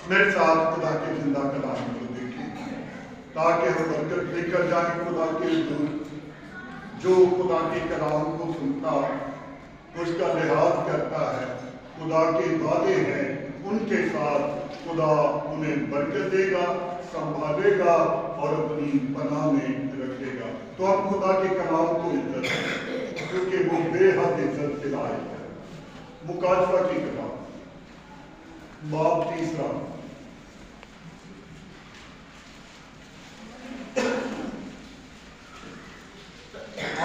میرے ساتھ خدا کے زندہ کلام کو دیکھیں تاکہ ہم برکت لے کر جائیں۔ خدا کے دوست جو خدا کے کلام کو سنتا اس کا لحاظ کرتا ہے، خدا کے وعدے ہیں ان کے ساتھ خدا انہیں برکت دے گا، سنبھالے گا اور اپنی پناہ میں رکھے گا۔ تو ہم خدا کے کلام کو عزت دیں کیونکہ وہ بے حد عزت کے لائق ہے۔ مکاشفہ کی کتاب باب 3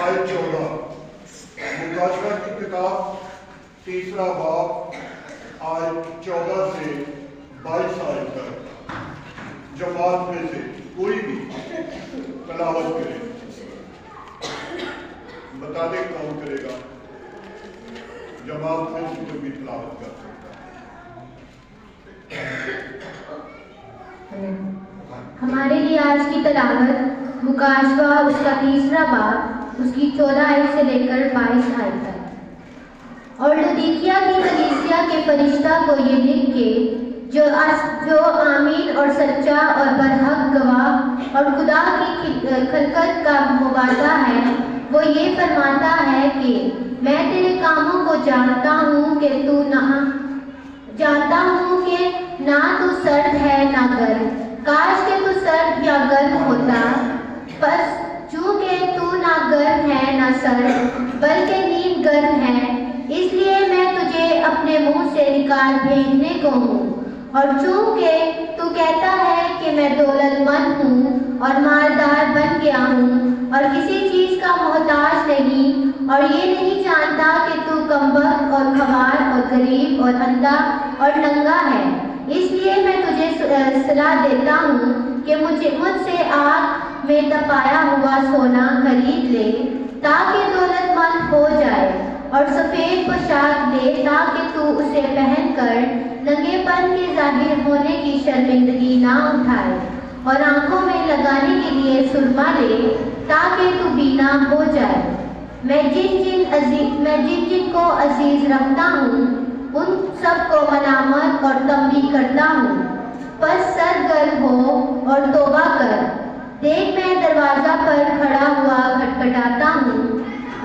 آیت 14۔ مکاشفہ کی کتاب 3 باب آیت 14 سے 22 آیت تک جماعت میں سے کوئی بھی تلاوت کرے۔ بتا دیں کون کرے گا؟ جماعت میں سے جو بھی تلاوت کر سکتا ہے۔ ہمارے لیے آج کی تلاوت مکاشفہ اس کا 3 باب اس کی 14 آیت سے لے کر 22 آیت تک۔ اور لودیکیا کی کلیسیا کے فرشتہ کو یہ لکھ کے جو آمین اور سچا اور برحق گواہ اور خدا کی خلقت کا مبارکہ ہے، وہ یہ فرماتا ہے کہ میں تیرے کاموں کو جانتا ہوں کہ نہ تو سرد ہے نہ گرم، کاش کہ تو سرد یا گرم ہوتا، بس چونکہ تو نہ گرم ہے نہ سرد بلکہ نیم گرم ہے، اس لیے میں تجھے اپنے منہ سے نکال بھیجنے کو ہوں۔ اور چونکہ تو کہتا ہے کہ میں دولت مند ہوں اور مالدار بن گیا ہوں اور کسی چیز کا محتاج نہیں، اور یہ نہیں جانتا کہ تو کمبخت اور خوار اور غریب اور اندھا اور ننگا ہے، اس لیے میں تجھے صلاح دیتا ہوں کہ مجھ سے آگ میں تپایا ہوا سونا خرید لے تاکہ دولت مند ہو جائے، اور سفید پوشاک لے تاکہ تو اسے پہن کر ننگے پن کے ظاہر ہونے کی شرمندگی نہ اٹھائے، اور آنکھوں میں لگانے کے لیے سرما لے تاکہ تو بینا ہو جائے۔ میں جن جن کو عزیز رکھتا ہوں ان سب کو ملامت اور تنبیہ کرتا ہوں، پس سرگرم ہو اور توبہ کر۔ دیکھ میں دروازہ پر کھڑا ہوا کھٹکھٹاتا ہوں،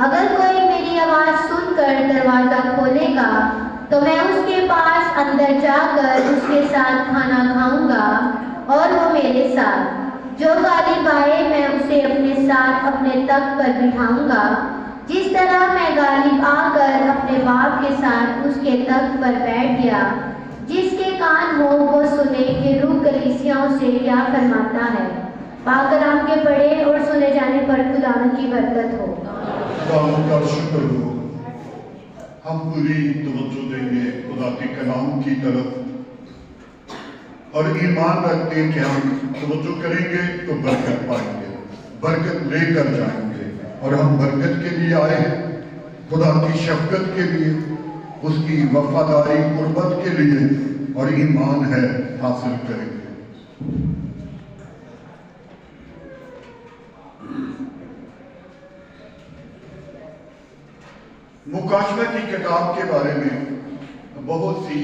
اگر کوئی میری آواز سن کر دروازہ کھولے گا تو میں اس کے پاس اندر جا کر اس کے ساتھ کھانا کھاؤں گا اور وہ میرے ساتھ۔ جو غالب آئے میں اسے اپنے ساتھ اپنے تخت پر بٹھاؤں گا، جس طرح میں غالب آ کر اپنے باپ کے ساتھ اس کے تخت پر بیٹھ گیا۔ جس کے کان ہو وہ سنے کہ روح کلیسیاؤں سے کیا فرماتا ہے۔ پاک کلام کے پڑھے اور سنے جانے پر خداوند کی برکت ہو۔ خداوند کا شکر ہو۔ ہم پوری توجہ دیں گے خدا کے کلام کی طرف اور ایمان رکھتے ہیں کہ ہم توجہ کریں گے تو برکت پائیں گے، برکت لے کر جائیں گے، اور ہم برکت کے لیے آئے ہیں، خدا کی شفقت کے لیے، اس کی وفاداری قربت کے لیے، اور ایمان ہے حاصل کریں گے۔ مکاشفہ کی کتاب کے بارے میں بہت سی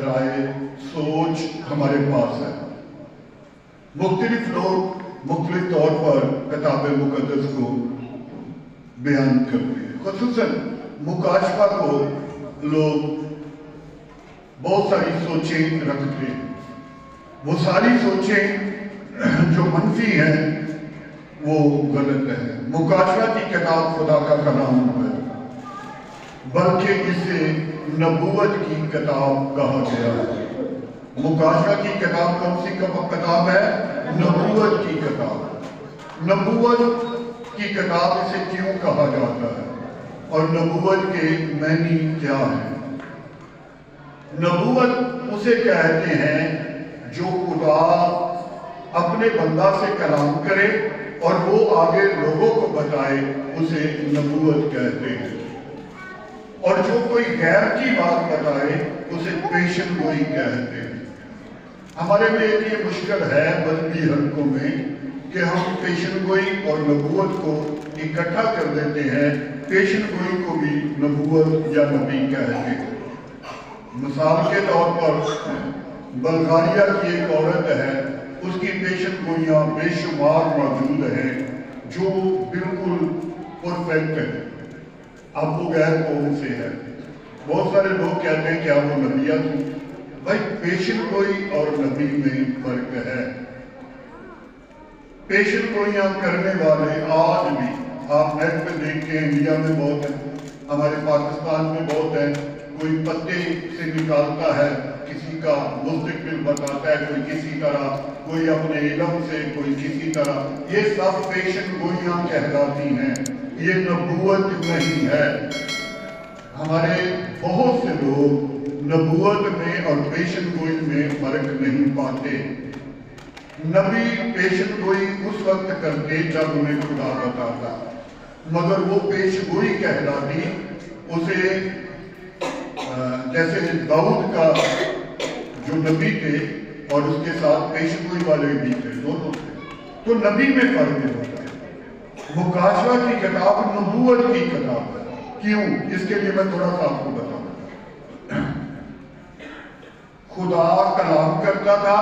رائے سوچ ہمارے پاس ہے۔ مختلف لوگ مختلف طور پر کتاب مقدس کو بیان کرتے ہیں، خصوصاً مکاشفہ کو لوگ بہت ساری سوچیں رکھتے ہیں۔ وہ ساری سوچیں جو منفی ہیں وہ غلط ہے۔ مکاشفہ کی کتاب خدا کا کلام ہے، بلکہ اسے نبوت کی کتاب کہا گیا ہے۔ مکاشفہ کی کتاب کون سی کتاب ہے؟ نبوت کی کتاب۔ نبوت کی کتاب اسے کیوں کہا جاتا ہے اور نبوت کے معنی کیا ہے؟ نبوت اسے کہتے ہیں جو خدا اپنے بندہ سے کلام کرے اور وہ آگے لوگوں کو بتائے، اسے نبوت کہتے ہیں۔ اور جو کوئی غیر کی بات بتائے اسے پیشن گوئی کہتے ہیں۔ ہمارے لیے یہ مشکل ہے مذہبی حلقوں میں کہ ہم پیشن گوئی اور نبوت کو اکٹھا کر دیتے ہیں، پیشن گوئی کو بھی نبوت یا نبی کہتے ہیں۔ مثال کے طور پر बल्गारिया की एक औरत है, उसकी पेशन गोइयाँ बेशुमार मौजूद हैं जो बिल्कुल परफेक्ट है। अब वो गैर कौम से है। बहुत सारे लोग कहते हैं क्या वो नबिया थी? भाई पेशन गोई और नबी में फर्क है। पेशन गोइयाँ करने वाले आज भी आप नेट पे देख के, इंडिया में बहुत है, हमारे पाकिस्तान में बहुत है। कोई पत्ते से निकालता है, किसी का मुस्तकबिल बताता है, कोई किसी तरह, कोई अपने इल्म से, कोई किसी तरह। ये सब पेशन गोइयाँ कहलाती हैं, ये नबूवत नहीं है। हमारे बहुत से लोग नबूवत में और पेशन गोई में फर्क नहीं पाते। नबी पेशन गोई उस वक्त करते जब उन्हें खुदा बताता, मगर वो पेश गोई कहलाती उसे, जैसे दाऊद का जो नबी थे और उसके साथ पेशगोई वाले भी थे, दोनों थे, तो नबी में फर्क होता है। मुकाशवा की किताब नबूवत की किताब है। क्यों? इसके लिए मैं थोड़ा सा आपको बताऊंगा। खुदा कलाम करता था,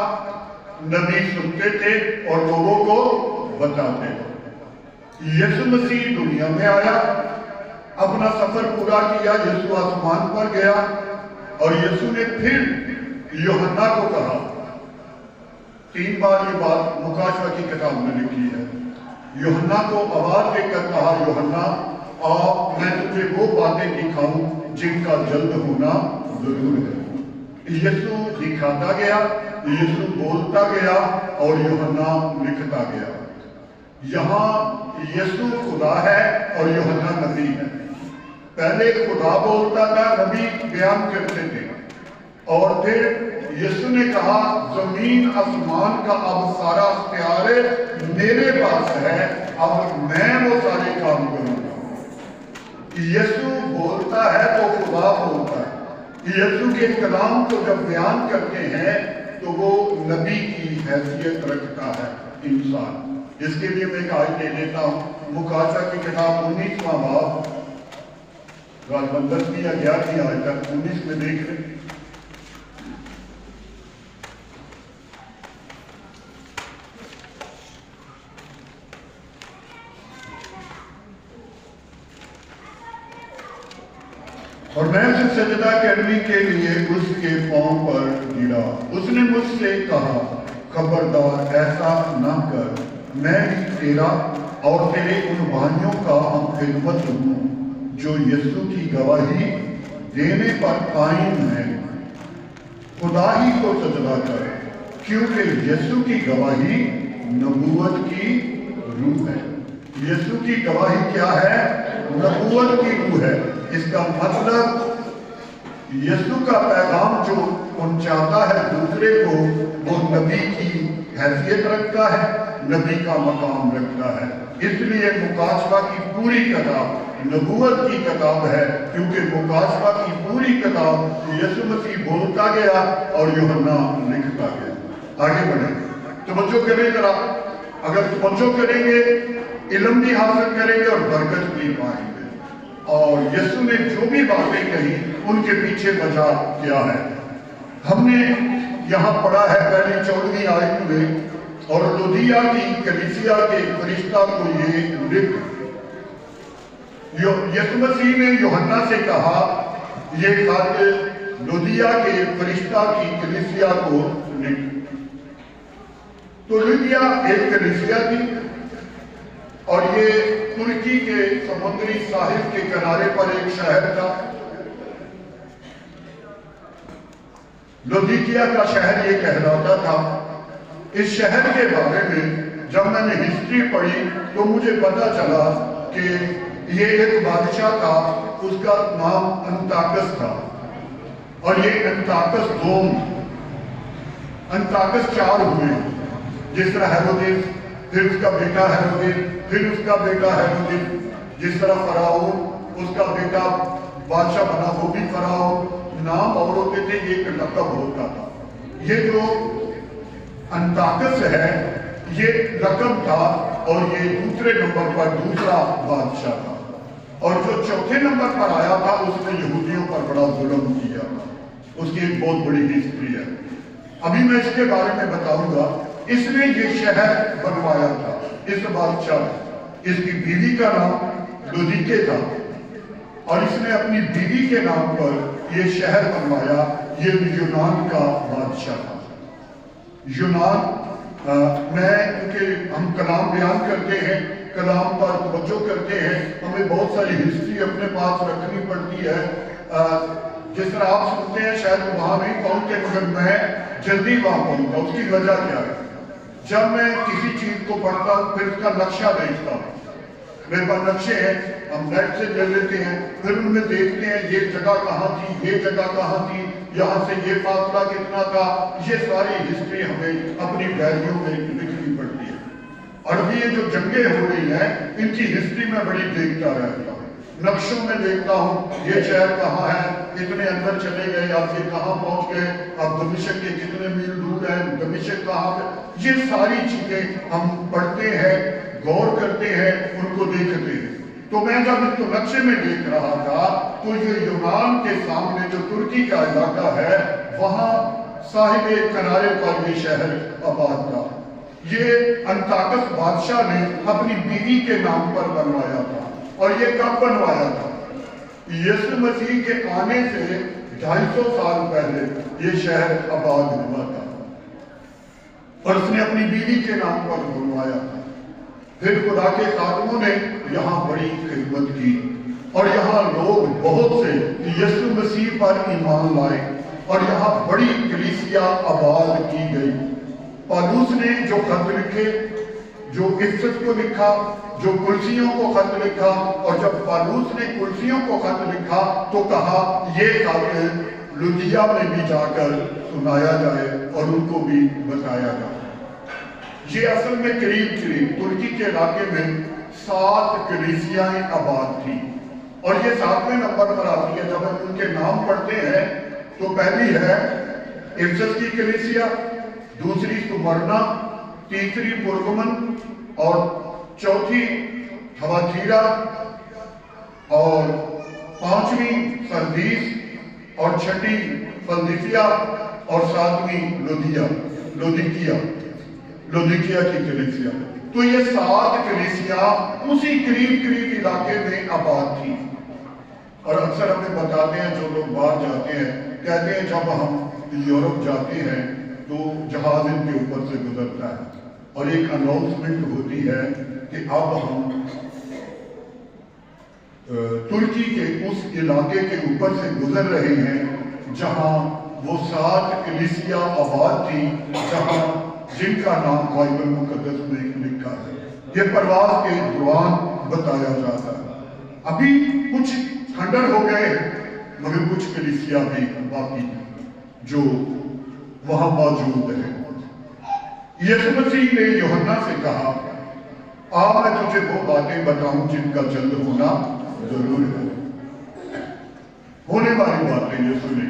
नबी सुनते थे और लोगों को बताते थे। यीशु मसीह दुनिया में आया, अपना सफर पूरा किया, यीशु आसमान पर गया और यीशु ने फिर यूहन्ना को कहा, 3 बार ये बात मुकाशवा की किताब में लिखी है। यूहन्ना को आवाज देकर कहा, यूहन्ना आ, मैं तुझे वो बातें दिखाऊं जिनका जल्द होना जरूर है। यीशु दिखाता गया, यीशु बोलता गया और यूहन्ना लिखता गया। यहाँ यीशु खुदा है और यूहन्ना नबी है। पहले खुदा बोलता था, नबी बयान करते थे, और फिर यीशु ने कहा जमीन आसमान का अब सारा इख्तियार मेरे पास है, अब मैं वो सारे काम करूंगा। यीशु बोलता है तो खुदा बोलता है। यीशु के कलाम को जब बयान करते हैं तो वो नबी की हैसियत रखता है इंसान। इसके लिए मैं एक आयत दे देता हूँ, मुकाशवा की किताब 19वां बाब, गालिबन 10वीं या 11वीं आयत तक 19 में देख लें। और मैं उसे सजदा करने के लिए उसके पांव पर गिरा। उसने मुझसे कहा, खबरदार ऐसा न कर, मैं भी तेरा और तेरे उन भाइयों का हम खिदमत हूँ जो यीशु की गवाही देने पर कायम है। खुदा ही को सजदा कर, क्योंकि यीशु की गवाही नबूवत की रूह है। यीशु की गवाही क्या है? नबूवत की रूह है। इसका मतलब यीशु का पैगाम जो पहुंचाता है दूसरे को, वो नबी की हैसियत रखता है, नबी का मकाम रखता है। इसलिए मुकाशवा की पूरी किताब नबूवत की किताब है, क्योंकि मुकाशवा की पूरी किताब यीशु मसीह बोलता गया और यूहन्ना लिखता गया। आगे बढ़े, तवज्जो करें जरा। अगर तवज्जो करेंगे, इल्म भी हासिल करेंगे और बरकत भी पाएंगे। और यीशु ने जो भी बातें कही उनके पीछे वजह क्या है, हमने यहाँ पढ़ा है पहली 14वीं आयत में, और लुदिया की कलीसिया के फरिश्ता को ये लिख। यीशु मसीह ने यूहन्ना से कहा, ये खत लुदिया के फरिश्ता की कलीसिया को लिख। तो लुदिया एक कलीसिया थी और ये तुर्की के समुद्री साहिल के किनारे पर एक शहर था। लुदिकिया का शहर ये कहलाता था। इस शहर के बारे में जब मैंने हिस्ट्री पढ़ी तो मुझे पता चला कि ये एक बादशाह था, उसका नाम अंताकस था, और ये अंताकस 2, अंताकस 4 हुए, जिस तरह हेरोदेस, फिर उसका बेटा हेरोदेस, फिर उसका बेटा हेरोदेस, जिस तरह फराओ उसका बेटा बादशाह बना, वो भी फराओ। नाम और होते थे, एक लक़ब होता था। ये जो अंताकस है ये लक़ब था, और ये दूसरे नंबर पर दूसरा बादशाह था, और जो चौथे नंबर पर आया था उसने यहूदियों पर बड़ा जुल्म किया। उसकी एक बहुत बड़ी हिस्ट्री है। अभी मैं इसके बारे में बताऊंगा। इसने ये शहर बनवाया था, इस बादशाह, इसकी बीवी का नाम लुदीके था और इसने अपनी बीवी के नाम पर ये शहर बनवाया। ये यूनान का बादशाह था। यूनान क्योंकि हम कलाम बयान करते हैं, कलाम पर तवज्जो करते हैं, हमें बहुत सारी हिस्ट्री अपने पास रखनी पड़ती है। जिस तरह आप सुनते हैं शायद वहां नहीं पहुंचते, मगर मैं जल्दी वहां पहुंचा। उसकी वजह क्या है? जब मैं किसी चीज को पढ़ता हूँ फिर उसका नक्शा देखता हूँ, मेरे पास नक्शे हैं, हम नेट से ले लेते हैं, फिर उनमें देखते हैं ये जगह कहाँ थी, ये जगह कहाँ थी, यहाँ से ये फासला कितना था। ये सारी हिस्ट्री हमें अपनी डायरियों में लिखनी पड़ती है। और अभी ये जो जंगें हो रही हैं, इनकी हिस्ट्री में बड़ी देखता रहता हूँ, नक्शों में देखता हूँ, ये शहर कहाँ है, इतने अंदर चले गए, आप ये कहाँ पहुँच गए, आप दमिश्क के कितने मील दूर हैं, दमिश्क कहाँ पे, ये सारी चीजें हम पढ़ते हैं, गौर करते हैं, उनको देखते हैं। तो मैं जब इसको नक्शे में देख रहा था तो ये यूनान के सामने जो तुर्की का इलाका है, वहां साहिबे किनारे पर ये शहर आबाद था। ये अंताकस बादशाह ने अपनी बीवी के नाम पर बनवाया था। और ये कब बनवाया था? यीशु मसीह के आने से 250 साल पहले ये शहर आबाद हुआ था और उसने अपनी बीवी के नाम पर बनवाया था। फिर खुदा के खादमों ने यहाँ बड़ी खिदमत की और यहाँ लोग बहुत से यीशु मसीह पर ईमान लाए और यहाँ बड़ी कलीसिया आबाद की गई। पौलुस ने जो खत लिखे, जो इफिसस को लिखा, जो कुलसियों को खत लिखा, और जब पौलुस ने कुलसियों को खत लिखा तो कहा ये खत लुदिया में भी जाकर सुनाया जाए और उनको भी बताया जाए। ये असल में करीब तुर्की के इलाके में 7 कलीसियाएं आबाद थी और ये 7वें नंबर पर आती है। जब हम उनके नाम पढ़ते हैं तो पहली है इफिसस की कलीसिया, दूसरी सुमरना, तीसरी पुरगमन और चौथी थवाथीरा और 5वीं सरदीस और 6ठी फिलदिफिया और 7वीं लुदिकिया की कलीसिया। तो ये 7 कलीसिया उसी करीब इलाके में आबाद थी। और अक्सर हमें बताते हैं जो लोग बाहर जाते हैं, कहते हैं जब हम यूरोप जाते हैं तो जहाज इनके ऊपर से गुजरता है और एक अनाउंसमेंट होती है कि अब हम तुर्की के उस इलाके के ऊपर से गुजर रहे हैं जहां वो 7 कलीसिया आबाद थी, जहां जिनका नाम बाइबल मुकद्दस में लिखा है। ये प्रवास के दौरान बताया जाता है। अभी कुछ खंडर हो गए मगर कुछ कलीसिया भी बाकी जो वहां मौजूद है। यीशु मसीह ने यूहन्ना से कहा, आ मैं तुझे वो बातें बताऊं जिनका जल्द होना जरूर है। होने वाली बातें यीशु ने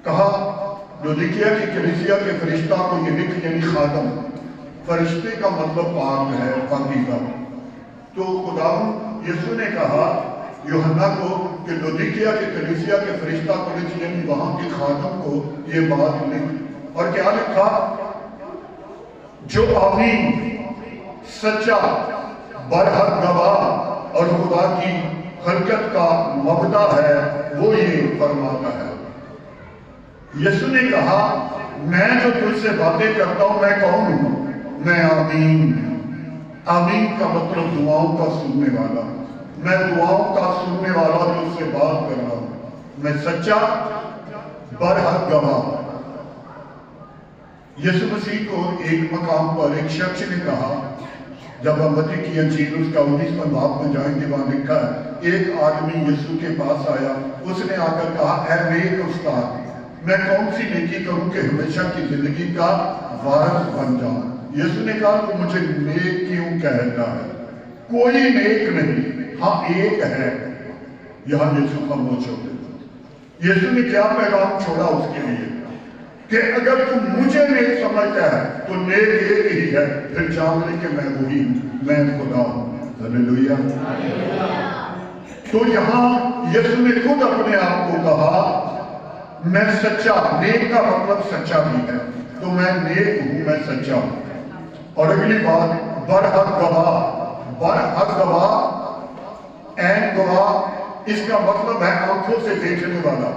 कहा। लुदिकिया की कलीसिया के फरिश्ता को ये लिख, यानी खादम, फरिश्ते का मतलब पाक है, पाकीज़ा। तो खुदा यीशु ने कहा यूहन्ना को कि लुदिकिया के कलीसिया के फरिश्ता को लिख, यानी वहां के खादम को ये बात लिख। और क्या लिखा? जो आमीन, सच्चा, बरहक गवाह और खुदा की खलकत का मबदा है, वो ये फरमाता है। यीशु ने कहा, मैं जो तुझसे बातें करता हूं मैं कौन हूं? मैं आमीन। आमीन का मतलब दुआओं का सुनने वाला। मैं दुआओं का सुनने वाला जो उससे बात कर रहा हूं। मैं सच्चा, बरहक गवाह। यीशु मसीह को एक मकाम पर एक शख्स ने कहा, जब हम मत्ती की अंजील उसका 19वां बाब में जाएंगे, वहां लिखा है एक आदमी यीशु के पास आया, उसने आकर कहा, ऐ नेक उस्ताद, मैं कौन सी नेकी करूं कि हमेशा की जिंदगी का वारिस बन जाऊं? यीशु ने कहा, तू मुझे नेक क्यों कहता है? कोई नेक नहीं, हाँ एक है। यहां यीशु खामोश हो गए। यीशु ने क्या पैगाम छोड़ा उसके लिए कि अगर तू मुझे नेक समझता है तो नेक एक ही है, फिर जान ले कि मैं वही हूं, मैं खुदा हूं। हालेलुया। तो यहां यीशु ने खुद अपने आप को कहा मैं सच्चा, नेक का मतलब सच्चा भी है, तो मैं नेक हूं, मैं सच्चा हूं। और अगली बात, बरहक गवाह, बरहक गवाह, ऐन गवाह, इसका मतलब है आंखों से देखने वाला।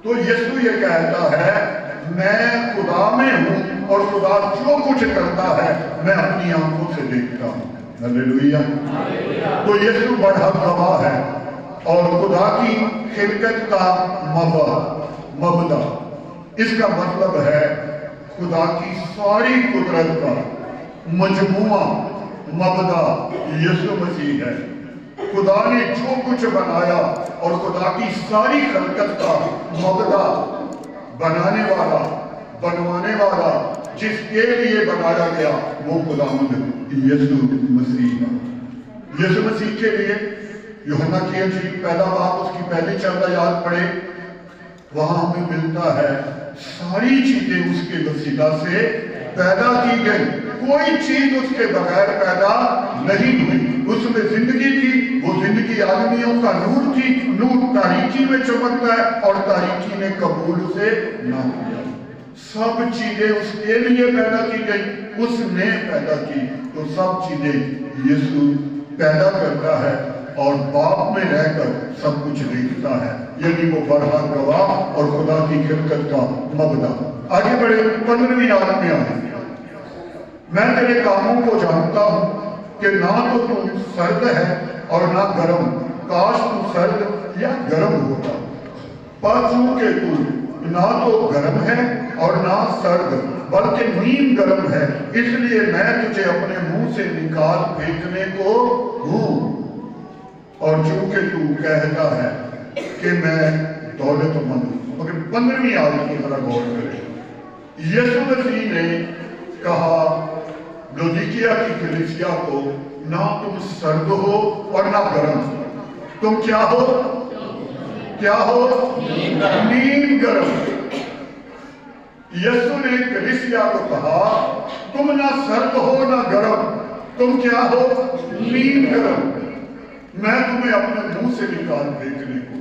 तो यीशु ये कहता है मैं खुदा में हूं और खुदा जो कुछ करता है मैं अपनी आंखों से देखता हूं। हालेलुया। तो यीशु बरहक गवाह है और खुदा की खिलकत का मबदा, इसका मतलब है खुदा की सारी कुदरत का मजमुआ, मबदा यीशु मसीह है। खुदा ने जो कुछ बनाया और खुदा की सारी खिलकत का मबदा, बनाने वाला, बनवाने वाला, जिसके लिए बनाया गया वो खुदावंद यीशु मसीह है। यीशु मसीह के लिए यूहन्ना की अंजील पहला बाब उसकी पहली 14 याद पड़े, वहां हमें मिलता है सारी चीजें उसके वसीला से पैदा की गई, कोई चीज उसके बगैर पैदा नहीं हुई। उसमें जिंदगी थी, वो जिंदगी आदमियों का नूर थी, नूर तारीकी में चमकता है और तारीकी ने कबूल उसे ना किया। सब चीजें उसके लिए पैदा की गई, उसने पैदा की। तो सब चीजें यीशु पैदा करता है और बाप में रहकर सब कुछ देखता है, यदि वो बरहक गवाह और खुदा की खिलकत का मबदा। आगे बढ़े 15वीं आयत में आए, मैं तेरे कामों को जानता हूं कि ना तो तू सर्द है और ना गर्म, काश तू सर्द या गर्म होता। पर चूंकि तू ना तो गर्म है और ना सर्द बल्कि नीम गर्म है, इसलिए मैं तुझे अपने मुंह से निकाल फेंकने को हूं। और चूंकि तू कहता है कि मैं दौलतमंद हूं। मगर 15वीं आयत की तरह गौर करें। यीशु मसीह ने कहा लौदीकिया की कलीसिया को, ना तुम सर्द हो और ना गर्म, तुम क्या हो? क्या हो? नीम गर्म। यीशु ने कलीसिया को कहा तुम ना सर्द हो ना गर्म, तुम क्या हो? नीम गर्म। मैं तुम्हें अपने मुंह से निकाल फेंकने को।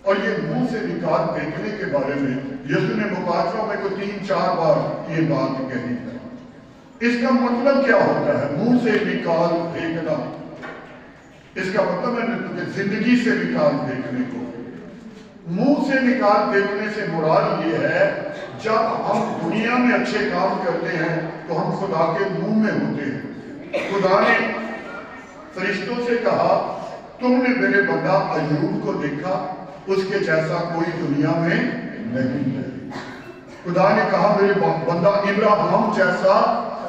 और ये मुंह से निकाल फेंकने के बारे में यीशु ने मुकाशरों में को 3-4 बार ये बात कही है। इसका मतलब क्या होता है मुंह से निकाल फेंकना? इसका मतलब है तुझे जिंदगी से निकाल फेंकने को। मुंह से निकाल फेंकने से मुराद ये है जब हम दुनिया में अच्छे काम करते हैं तो हम खुदा के मुंह में होते हैं। खुदा ने फरिश्तों से कहा तुमने मेरे बंदा अय्यूब को देखा, उसके जैसा कोई दुनिया में नहीं है। खुदा ने कहा मेरे बंदा इब्राहिम जैसा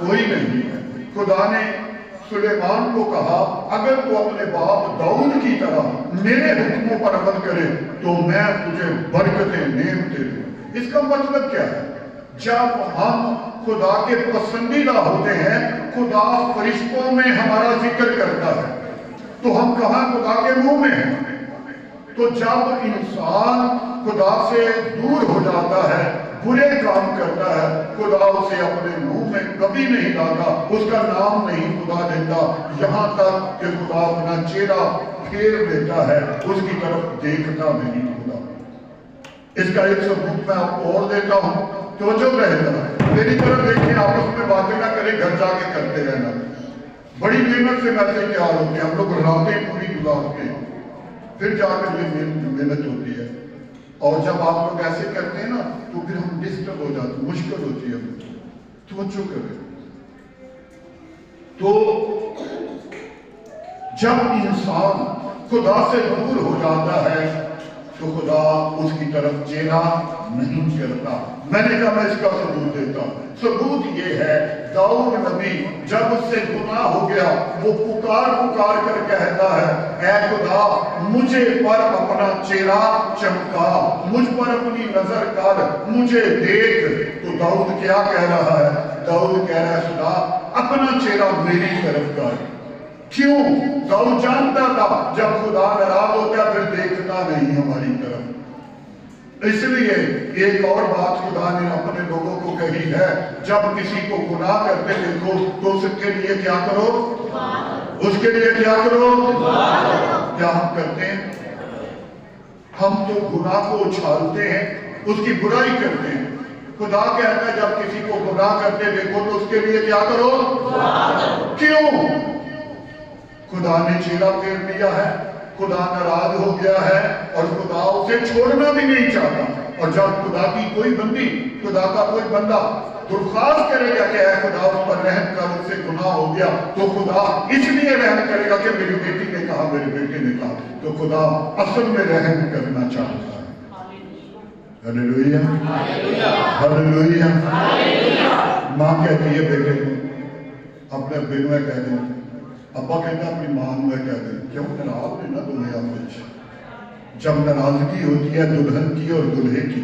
कोई नहीं है। खुदा ने सुलेमान को कहा अगर तू अपने बाप दाऊद की तरह मेरे हुक्मों पर अमल करे तो मैं तुझे बरकतें नेमते दूं। इसका मतलब क्या है? जब हम खुदा के पसंदीदा होते हैं, खुदा फरिश्तों में हमारा जिक्र करता है, तो हम कहां? खुदा के मुंह में हैं। तो जब इंसान खुदा से दूर हो जाता है, बुरे काम करता है, खुदा उसे अपने मुंह में कभी नहीं लाता, उसका नाम नहीं खुदा देता, यहां तक कि खुदा अपना चेहरा फेर देता है, उसकी तरफ देखता नहीं खुदा। इसका एक सबूत मैं आपको और देता हूं, तो जो रहता मेरी तरफ देखिए, आपस में बातें ना करें, घर जाके करते रहना। बड़ी मेहनत से मैसेज तैयार होते हैं, हम लोग रातें पूरी गुजारते हैं, फिर जाकर ये मेहनत होती है। और जब आप लोग ऐसे करते हैं ना तो फिर हम डिस्टर्ब हो जाते, मुश्किल होती है। तवज्जो करें। तो जब इंसान खुदा से दूर हो जाता है तो खुदा उसकी तरफ चेहरा नहीं करता। मैंने कहा मैं इसका सबूत देता हूं। सबूत ये है दाऊद नबी जब उससे गुनाह हो गया, वो पुकार पुकार कर कहता है ऐ खुदा मुझे पर अपना चेहरा चमका, मुझ पर अपनी नजर कर, मुझे देख। तो दाऊद क्या कह रहा है? दाऊद कह रहा है खुदा अपना चेहरा मेरी तरफ कर। क्यों? दाऊद जानता था जब खुदा नाराज होता है फिर देखता नहीं हमारी तरफ। इसलिए एक और बात खुदा ने अपने लोगों को कही है, जब किसी को गुनाह करते देखो तो उसके लिए क्या करो? उसके लिए क्या करो? क्या हम करते हैं? हम तो गुनाह को उछालते हैं, उसकी बुराई करते हैं। खुदा कहता है जब किसी को गुनाह करते देखो तो उसके लिए क्या करो? क्यों? खुदा ने चेहरा फेर लिया है, खुदा नाराज हो गया है और खुदा उसे छोड़ना भी नहीं चाहता। और जब खुदा की कोई बंदी, खुदा का कोई बंदा दरख्वास्त करेगा कि ऐ खुदा उस पर रहम कर, उससे गुनाह हो गया, तो खुदा इसलिए रहम करेगा कि मेरी बेटी ने कहा, मेरे बेटे ने कहा, तो खुदा असल में रहम करना चाहता है। Hallelujah, hallelujah. माँ कहती है बेटे अपने बेनू कह दे, अब्बा कहता अपनी मां को कह दे, क्यों नाराज है ना दुनिया में। जब नाराजगी होती है दुल्हन की और दूल्हे की,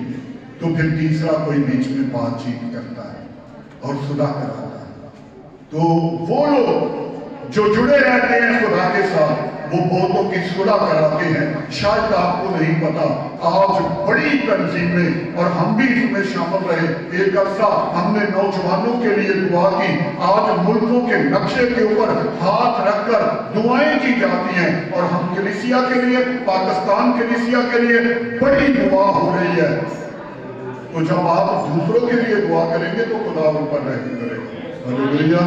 तो फिर तीसरा कोई बीच में बातचीत करता है और सुलह कराता है। तो वो लोग जो जुड़े रहते हैं खुदा के साथ, वो बहुतों की सुलह कराते हैं। शायद आपको नहीं पता, आज बड़ी तंजीमें और हम भी इसमें शामिल रहे, एक अरसा हमने नौजवानों के लिए दुआ की। आज मुल्कों के नक्शे के ऊपर हाथ रखकर दुआएं की जाती हैं और हम कलीसिया के लिए, पाकिस्तान कलीसिया के लिए बड़ी दुआ हो रही है। तो जब आप दूसरों के लिए दुआ करेंगे तो खुदा उन पर रहम करेगा। हालेलुया।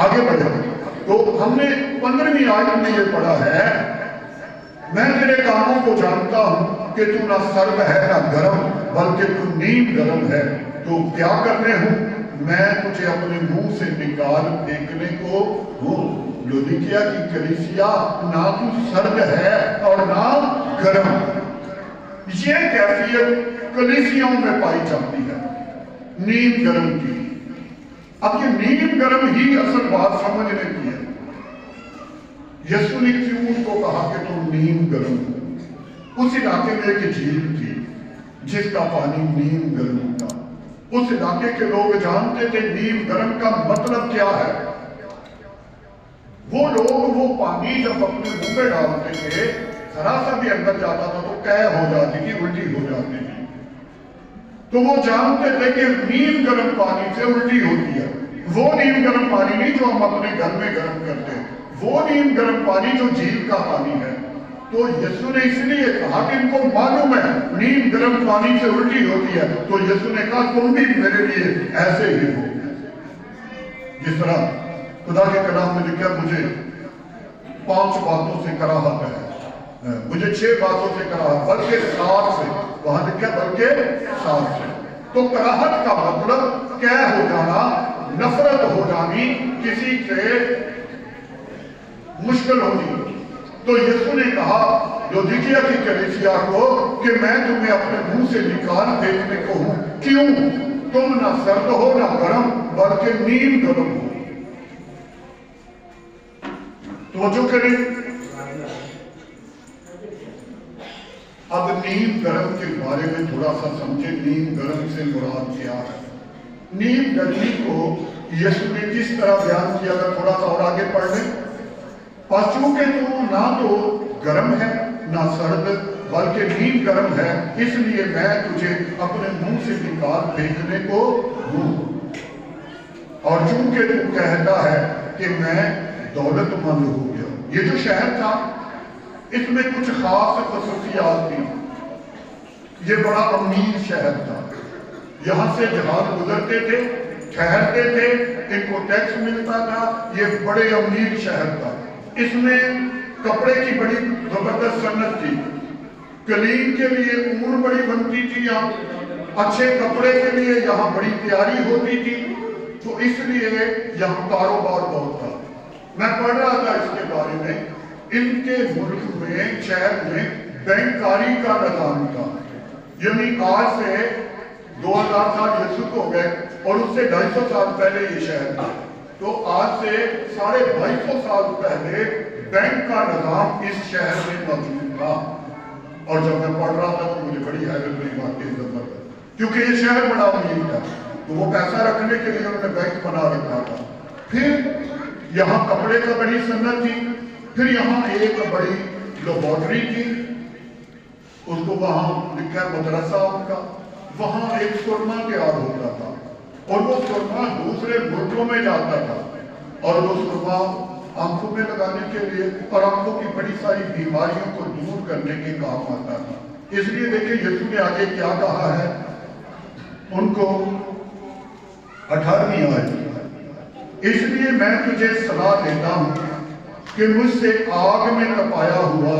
आगे बढ़े तो हमने 15वीं आयत में ये पढ़ा है, मैं तेरे कामों को जानता हूं कि तू ना सर्द है ना गर्म, बल्कि तू नीम गर्म है। तो क्या करने हूं? मैं तुझे अपने मुंह से निकाल फेंकने को हूं। लौदीकिया की कलीसिया ना तू सर्द है और ना गर्म। ये कैफियत कलीसियाओं में पाई जाती है, नीम गर्म की। अब ये नीम गर्म ही असल बात समझने की है। यीशु ने क्यों उनको कहा कि तुम नीम गर्म हो? उस इलाके में एक झील थी जिसका पानी नीम गर्म था। उस इलाके के लोग जानते थे नीम गर्म का मतलब क्या है। वो लोग वो पानी जब अपने मुंह में डालते थे, जरा सा भी अंदर जाता था तो कै हो जाती थी, उल्टी हो जाती थी। तो वो जानते थे कि नीम गर्म पानी से उल्टी होती है। वो नीम गर्म पानी नहीं जो हम अपने घर में गर्म करते हैं, वो नीम गर्म पानी जो झील का पानी है। तो यीशु ने इसलिए कहा कि इनको मालूम है नीम गर्म पानी से उल्टी होती है, तो यीशु ने कहा तुम भी मेरे लिए ऐसे ही हो। जिस तरह खुदा के कलाम में लिखा, मुझे 5 बातों से कराहत है, मुझे 6 बातों से कराहत, बल्कि 7 से, वहां लिखा बल्कि 7 से। तो कराहत का मतलब क्या हो जाना, नफरत हो जानी, किसी से मुश्किल होनी। तो यीशु ने कहा लौदीकिया की कलीसिया को कि मैं तुम्हें अपने मुंह से निकाल फेंकने को हूं। क्यों? तुम ना सर्द हो ना गर्म, बल्कि नीम गर्म हो। तो जो करें, अब नीम गर्म के बारे में थोड़ा सा समझे। नीम गर्म से मुराद क्या है? नीम गर्मी को यीशु ने किस तरह बयान किया? अगर थोड़ा सा और आगे पढ़ लें, और चूंकि तू ना तो गर्म है ना सर्द, बल्कि नीम गर्म है, इसलिए मैं तुझे अपने मुंह से निकाल फेंकने को हूं। और चूंकि तू कहता है कि मैं दौलतमंद हो गया। ये जो शहर था इसमें कुछ खास खसूसियात थी। ये बड़ा अमीर शहर था, यहां से जहाज गुजरते थे, ठहरते थे, इनको टैक्स मिलता था। ये बड़े अमीर शहर था। इसमें कपड़े की बड़ी जबरदस्त सन्नत थी। कलीन के लिए ऊन बड़ी बनती थी, यहाँ अच्छे कपड़े के लिए यहाँ बड़ी तैयारी होती थी। तो इसलिए यहाँ कारोबार बहुत था। मैं पढ़ रहा था इसके बारे में। इनके मुल्क में, शहर में बैंककारी का निजाम था। यानी आज से 2000 साल यीशु को हो गए और उससे 250 साल पहले ये शहर था। तो आज से 250 साल पहले बैंक का निजाम इस शहर में मौजूद था। और जब मैं पढ़ रहा था तो मुझे बड़ी हैरत हुई वाकई जबरदस्त, क्योंकि ये शहर बड़ा अमीर था। तो वो पैसा रखने के लिए उन्होंने बैंक बना रखा था। फिर यहाँ कपड़े का बड़ी सन्नत थी। फिर यहाँ एक बड़ी लेबोरेटरी थी, उसको वहां लिखा है मदरसा उनका। वहां एक सुरमा तैयार होता था और वो सुरमा दूसरे मुल्कों में जाता था और वो सुरमा आंखों में लगाने के लिए और आंखों की बड़ी सारी बीमारियों को दूर करने के काम आता था। इसलिए देखिए यीशु ने आगे क्या कहा है उनको 18वीं आयत, इसलिए मैं तुझे सलाह देता हूं कि मुझसे आग में तपाया हुआ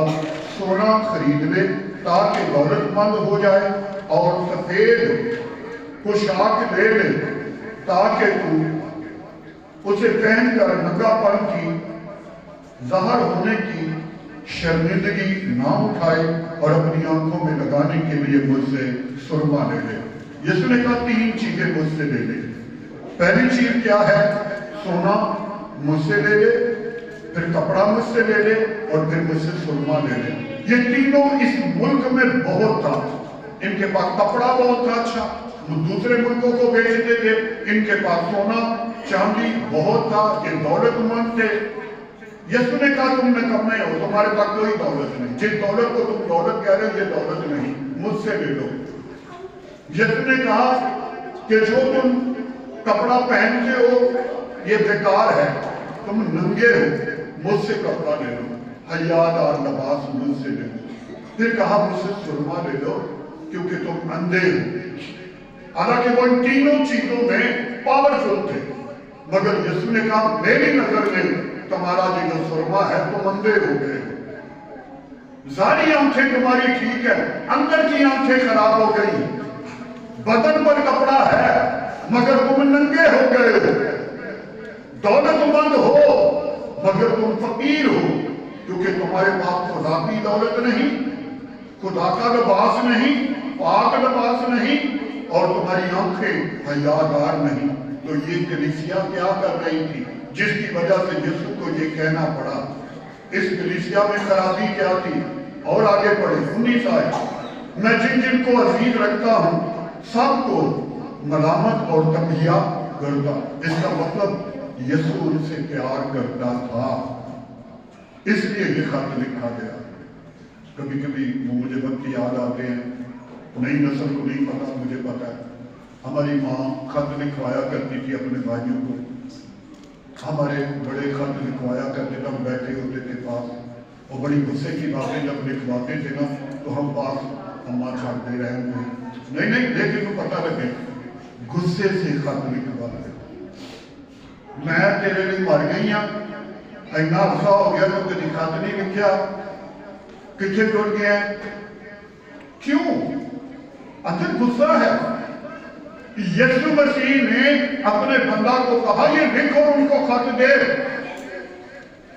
सोना खरीद ले ताकि दौलतमंद हो जाए, और सफेद पोशाक ले ले ताकि तू उसे पहनकर नंगापन की ज़ाहिर होने की शर्मिंदगी ना उठाए, और अपनी आंखों में लगाने के लिए मुझसे सुरमा ले ले। यीशु ने कहा 3 चीजें मुझसे ले ले। पहली चीज क्या है? सोना मुझसे ले ले, फिर कपड़ा मुझसे ले ले, और फिर मुझसे सुरमा ले ले। ये तीनों इस मुल्क में बहुत था। इनके पास कपड़ा बहुत था अच्छा, दूसरे मुल्कों को बेचते थे। इनके पास सोना चांदी बहुत था, ये दौलतमंद थे। यीशु ने कहा तुम निकम्मे हो, तुम्हारे पास कोई दौलत नहीं। जिस दौलत को तुम दौलत कह रहे हो ये दौलत नहीं, मुझसे ले लो। यीशु ने कहा कि जो तुम कपड़ा पहनते हो ये बेकार है, तुम नंगे हो, मुझसे कपड़ा ले लो। हयादार लिबास मुझसे ले लो। फिर कहा मुझसे सुरमा ले लो क्योंकि तुम अंधे हो। हालांकि वो इन तीनों चीजों में पावरफुल थे, मगर यीशु ने कहा मेरी नजर में तुम्हारा जो सुरमा है तुम अंधे हो गए हो। जारी आंखें तुम्हारी ठीक है, अंदर की आंखें खराब हो गई। बदन पर कपड़ा है मगर तुम नंगे हो गए हो। दौलतमंद हो मगर तुम फकीर हो, क्योंकि तुम्हारे पास खुदा की दौलत नहीं, खुदा का लिबास नहीं, पाक लिबास नहीं, और तुम्हारी आंखें हयादार नहीं। तो ये कलीसिया क्या कर रही थी जिसकी वजह से यीशु को ये कहना पड़ा? इस कलीसिया में खराबी क्या थी? और आगे पढ़े 19 आयत, मैं जिन जिन को अजीज रखता हूं सबको मलामत और तंबिया करता। इसका मतलब यीशु उनसे प्यार करता था, इसलिए ये खत लिखा गया। कभी कभी वो मुझे वक्त याद आते हैं, नई नस्ल को नहीं पता, मुझे पता है। हमारी माँ खत लिखवाया करती थी अपने भाइयों को, हमारे बड़े खत लिखवाया करते थे, हम बैठे होते थे पास, और बड़ी गुस्से की बातें जब लिखवाते थे ना तो हम पास अम्मा छाटते रहे नहीं नहीं, लेकिन तो पता लगे गुस्से से खत लिखवाते। मैं तेरे लिए मर गई हाँ, इन्ना अरसा हो गया तो कभी खत नहीं लिखा, कितने टुट गया? क्यों? अंदर गुस्सा है। यीशु मसीह ने अपने बंदा को कहा ये लिखो, उनको खत दे।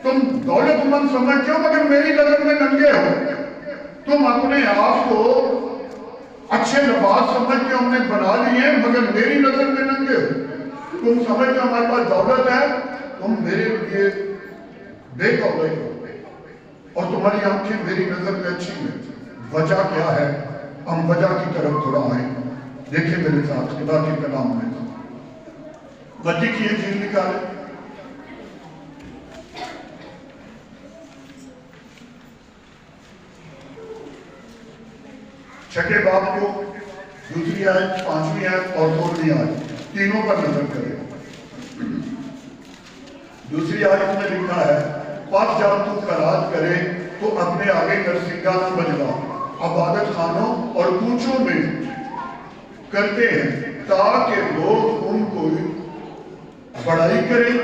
तुम दौलतमंद समझते हो मगर मेरी नजर में नंगे हो। तुम अपने आप को अच्छे लिबास समझ के हमने बना लिए मगर मेरी नजर में नंगे हो। तुम समझते हमारे पास दौलत है, तुम मेरे लिए बेदौलत हो, और तुम्हारी आंखें मेरी नजर में अच्छी है। वजह क्या है? हम वजह की तरफ थोड़ा आए। देखिए मेरे साथ खुदा के कलाम में बच्चे की ये चीज निकाले, छठे बाब को दूसरी आयत, 5वीं आयत और 16वीं आयत, तीनों पर नजर करें। दूसरी आयत में लिखा है, पर जब तू खराज करे तो अपने आगे नरसिंगा न बजवा, इबादत खानों और कूचों में करते हैं ताकि लोग उनको बड़ाई करें।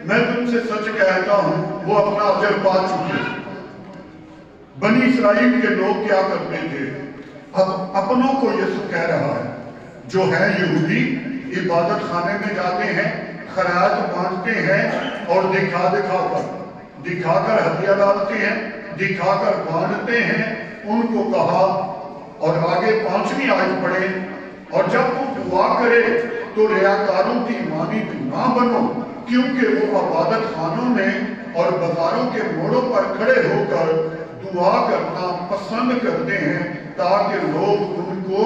मैं तुमसे सच कहता हूं वो अपना अजर पा चुके। बनी इस्राइल के लोग क्या करते थे? अब अपनों को यीशु कह रहा है, जो है यहूदी, इबादत खाने में जाते हैं, खराज बांटते हैं और दिखाकर हदिया डालते हैं, दिखाकर बांटते हैं। उनको कहा, और आगे 5वीं आयत पढ़े, और जब तू दुआ करे तो रियाकारों की मानिंद ना बनो, क्योंकि वो इबादत खानों में और बाजारों के मोड़ों पर खड़े होकर दुआ करना पसंद करते हैं ताकि लोग उनको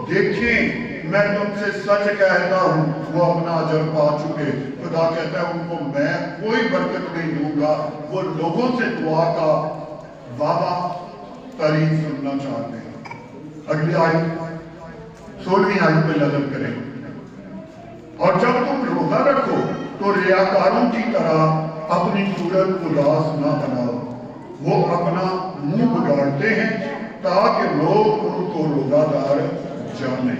देखें। मैं तुमसे सच कहता हूं वो अपना अजर पा चुके। खुदा कहता है उनको मैं कोई बरकत नहीं दूंगा। वो लोगों से दुआ का वादा तारीफ सुनना चाहते हैं। अगली आयत 16वीं आयत में नजर करें, और जब तुम रोजा रखो तो रियाकारों की तरह अपनी सूरत उदास ना बनाओ, वो अपना मुंह बिगाड़ते हैं ताकि लोग उनको रोजादार जाने।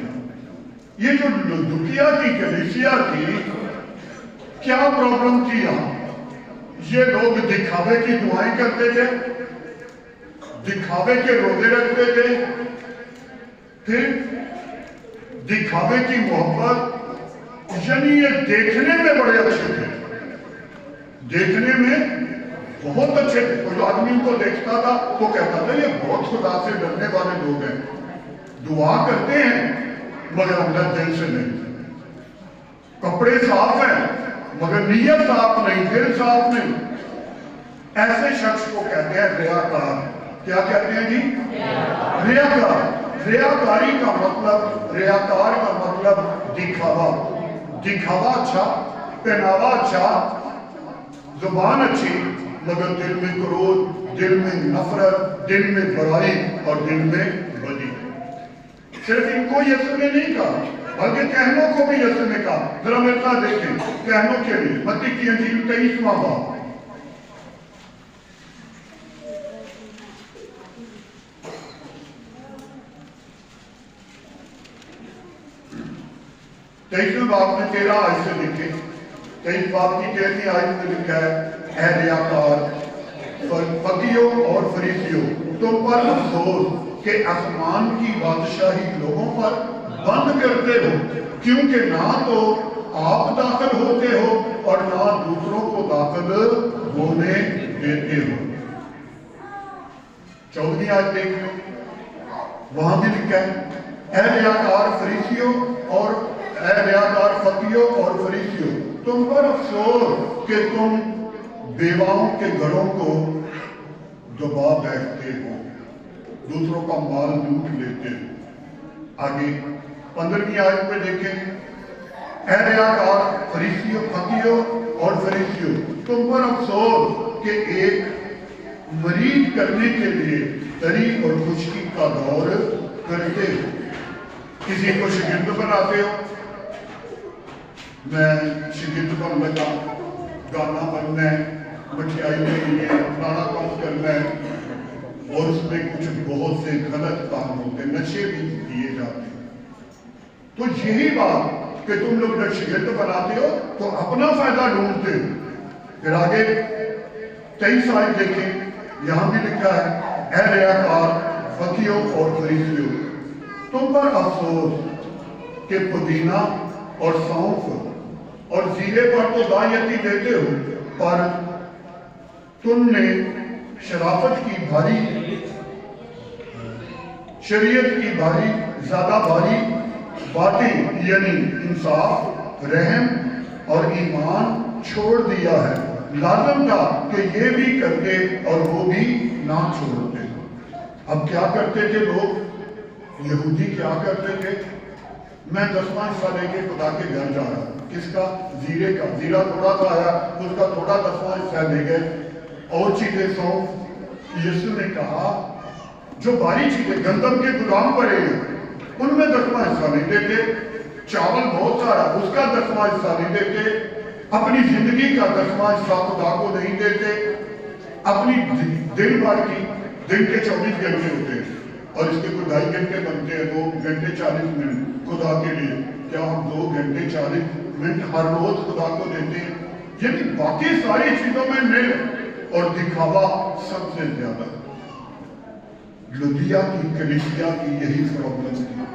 ये जो लुदुकिया की कलीसिया थी, क्या प्रॉब्लम थी यहाँ? ये लोग दिखावे की दुआएं करते थे, दिखावे के रोजे रखते थे, फिर दिखावे की मोहब्बत, यानी ये देखने में बड़े अच्छे थे, देखने में बहुत अच्छे थे। कोई आदमी इनको देखता था तो कहता था ये बहुत खुदा से डरने वाले लोग हैं, दुआ करते हैं मगर अंदर दिल से नहीं, कपड़े साफ हैं मगर नीयत साफ नहीं, दिल साफ नहीं। ऐसे शख्स को कहते हैं रियाकार। क्या कहते हैं जी? रियाकार। रियाकारी का मतलब, रियाकार का मतलब दिखावा। दिखावा अच्छा, पहनावा अच्छा, जुबान अच्छी, मगर दिल में क्रोध, दिल में नफरत, दिल में बुराई और दिल में बदी। सिर्फ इनको यीशु ने नहीं कहा, बल्कि कहनों को भी यीशु ने कहा। जरा मेरे साथ देखें कहनों के लिए मत्ती की अंजील 23वां बाब। तेईसवें बाब में 13 आयत से लिखे, 23 बाब की 13वीं आयत में लिखा है, ऐ रियाकार, फकीयों और फरीसियों, तुम पर अफसोस कि आसमान की बादशाही लोगों पर बंद करते हो, क्योंकि ना तो आप दाखिल होते हो और ना दूसरों को दाखिल होने देते हो। 14वीं आयत देख लो, वहां भी लिखा है, ऐ रियाकार फरीसियों और ऐ रियाकार फकीयों और फरीसियों, तुम पर अफसोस कि तुम बेवाओं के घरों को दबा बैठते हो, दूसरों का माल लूट लेते हो। आगे 15वीं आयत में देखें, ऐ रियाकार फरीसियों, फकीयों और फरीसियों, तुम पर अफसोस कि एक मरीज करने के लिए तरी और खुशकी का दौर करते हो, किसी को शिगिर्द बनाते हो। मैं शिगिर्द बन लगा, गाना बनना है, मिठाई लेनी है, फलाना काम करना है, और उसमें कुछ बहुत से गलत काम होते हैं, नशे भी दिए जाते हैं। तो यही बात कि तुम लोग जब शिगिर्द बनाते हो तो अपना फायदा ढूंढते हो। फिर आगे 23 आयत देखें, यहां भी लिखा है, ऐ रियाकार फकीयों और फरीसियों, तुम पर अफसोस कि पुदीना और सौंफ और जीरे पर तो दायती देते हो, पर तुमने शराफत की भारी, शरीयत की भारी, ज्यादा भारी बातें यानी इंसाफ, रहम और ईमान छोड़ दिया है। लाजम था कि ये भी करते और वो भी ना छोड़ते। अब क्या करते थे लोग? यहूदी क्या करते थे? मैं 10वां हिस्सा लेके खुदा के घर जा रहा, किसका? जीरे का। जीरा थोड़ा सा आया, उसका थोड़ा 10वां हिस्सा ले गए। और चीजें सौंफ, यीशु ने कहा जो बारी चीजें गंदम के गुदाम पड़े उनमें 10वां हिस्सा नहीं देते। चावल बहुत सारा, उसका 10वां हिस्सा नहीं देते। अपनी जिंदगी का 10वां हिस्सा खुदा को नहीं देते। अपनी दिन भर की, दिन के 24 घंटे होते हैं और इसके कोई 2.5 घंटे बनते हैं, 2 घंटे 40 मिनट खुदा के लिए। क्या हम 2 घंटे 40 मिनट हर रोज खुदा को देते हैं? यानी बाकी सारी चीजों में मिल और दिखावा सबसे ज्यादा। लुदिया की कलीसिया की यही प्रॉब्लम थी,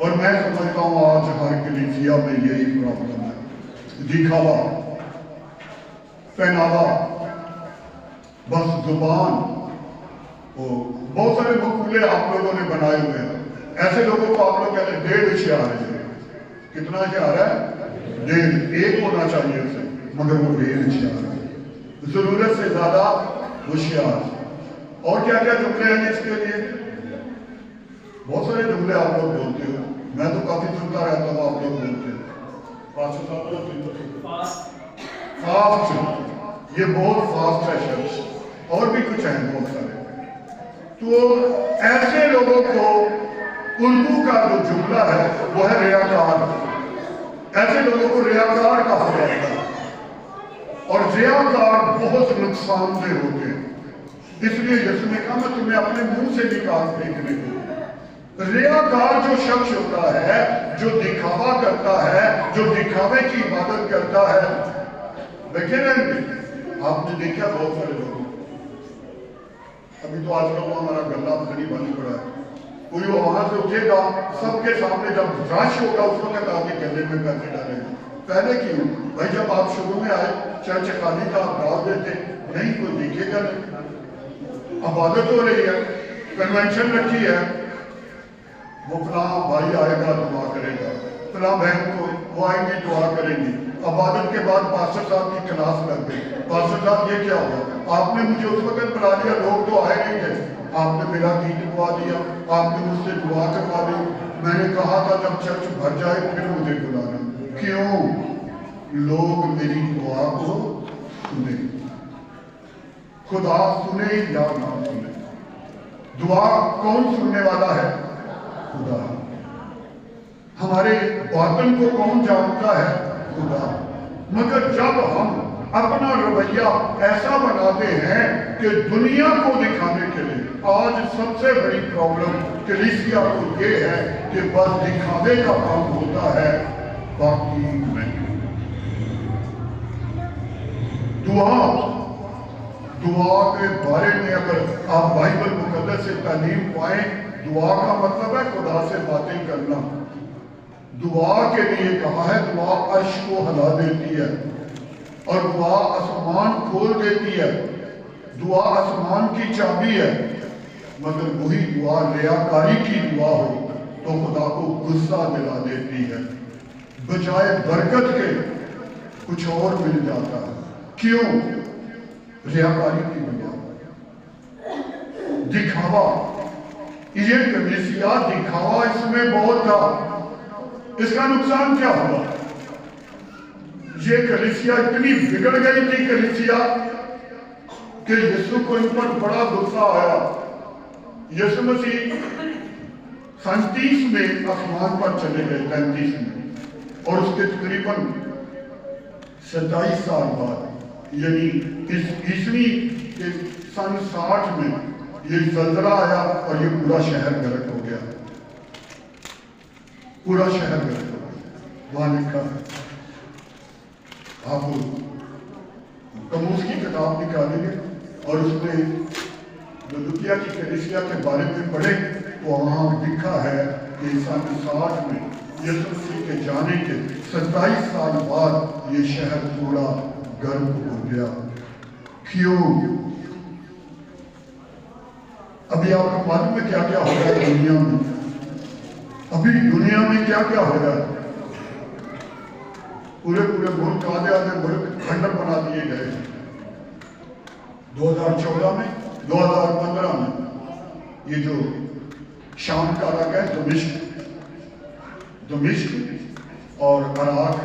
और मैं समझता हूं आज हर कलीसिया में यही प्रॉब्लम है। दिखावा, पहनावा, बस जुबान। बहुत सारे मकूले आप लोगों ने बनाए हुए हैं। ऐसे लोगों को आप लोग कहते हैं 1.5 होशियार है। कितना होशियार है? 1.5। 1 होना चाहिए उसे, मगर वो 1.5 होशियार है, जरूरत से ज्यादा होशियार। और क्या क्या जुमले हैं इसके लिए? बहुत सारे जुमले आप लोग बोलते हो, मैं तो काफी सुनता रहता हूँ आप लोग बोलते हो। फास्ट, ये बहुत फास्ट है शख्स। और भी कुछ है बहुत सारे। तो ऐसे लोगों को उर्दू का जो जुमला है वो है रियाकार। ऐसे लोगों को रियाकार कहा जाता है। और रियाकार बहुत नुकसानदेह होते हैं। इसलिए यीशु ने कहा मैं तुम्हें अपने मुंह से निकाल फेंकने को। रियाकार जो शख्स होता है, जो दिखावा करता है, जो दिखावे की इबादत करता है, देखे रहेंगे आपने देखा बहुत सारे लोगों, अभी तो आजकल हमारा गला खड़ी बंद पड़ा है, कोई वहां से उठेगा सबके सामने, जब रश होगा उस वक्त आपके गले में पैसे डालेंगे। पहले क्यों भाई, जब आप शुरू में आए चर्च खाली था, आप डाल देते, नहीं कोई दिखेगा नहीं, इबादत हो रही है, कन्वेंशन रखी है, वो फला भाई आएगा दुआ करेगा, फला बहन को वो आएंगे दुआ करेंगे। इबादत के बाद पास्टर साहब की क्लास लग गई, पास्टर साहब ये क्या हुआ, आपने मुझे उस वक्त बुला दिया, लोग तो आए नहीं थे, आपने मेरा गीत गवा दिया, आपने मुझसे दुआ करवा दी, मैंने कहा था जब चर्च भर जाए फिर मुझे बुलाना। क्यों? लोग मेरी दुआ को सुने। खुदा सुने या ना सुने, दुआ कौन सुनने वाला है? खुदा। हमारे बातन को कौन जानता है? खुदा। मगर जब हम अपना रवैया ऐसा बनाते हैं कि दुनिया को दिखाने के लिए, आज सबसे बड़ी प्रॉब्लम कलीसिया को ये है कि बस दिखावे का काम होता है, बाकी नहीं। दुआ के बारे में अगर आप बाइबल मुकद्दस से तालीम पाएं, दुआ का मतलब है खुदा से बातें करना। दुआ के लिए कहा है, दुआ अर्श को हिला देती है और दुआ आसमान खोल देती है, दुआ आसमान की चाबी है। मगर वही दुआ रियाकारी की दुआ हो तो खुदा को गुस्सा दिला देती है, बजाय बरकत के कुछ और मिल जाता है। क्यों? रियाकारी की दुआ, दिखावा। ये कलीसिया दिखावा इसमें बहुत था, इसका नुकसान क्या हुआ? ये कलीसिया इतनी बिगड़ गई थी कलीसिया कि यीशु को इन पर बड़ा गुस्सा आया। यीशु मसीह 37 में आसमान पर चले गए, 33 में, और उसके तकरीबन 27 साल बाद, यानी इस ईस्वी के सन 60 में ये जलजला आया और ये पूरा शहर गर्क हो गया, पूरा शहर गर्क हो गया। वहां लिखा है, आप कमूस की किताब निकालेंगे और उसमें लुदिकिया की कलीसिया के बारे में पढ़े तो वहां लिखा है कि सन 60 में यीशु मसीह के जाने के 27 साल बाद ये शहर थोड़ा गर्म हो गया। क्यों? अभी आपको मालूम है क्या क्या हो रहा है दुनिया में? अभी दुनिया में क्या क्या हो रहा है? पूरे पूरे मुल्क, आधे आधे मुल्क खंडर बना दिए गए। 2014 में, 2015 में ये जो शाम का इलाका है, दमिश्क और इराक,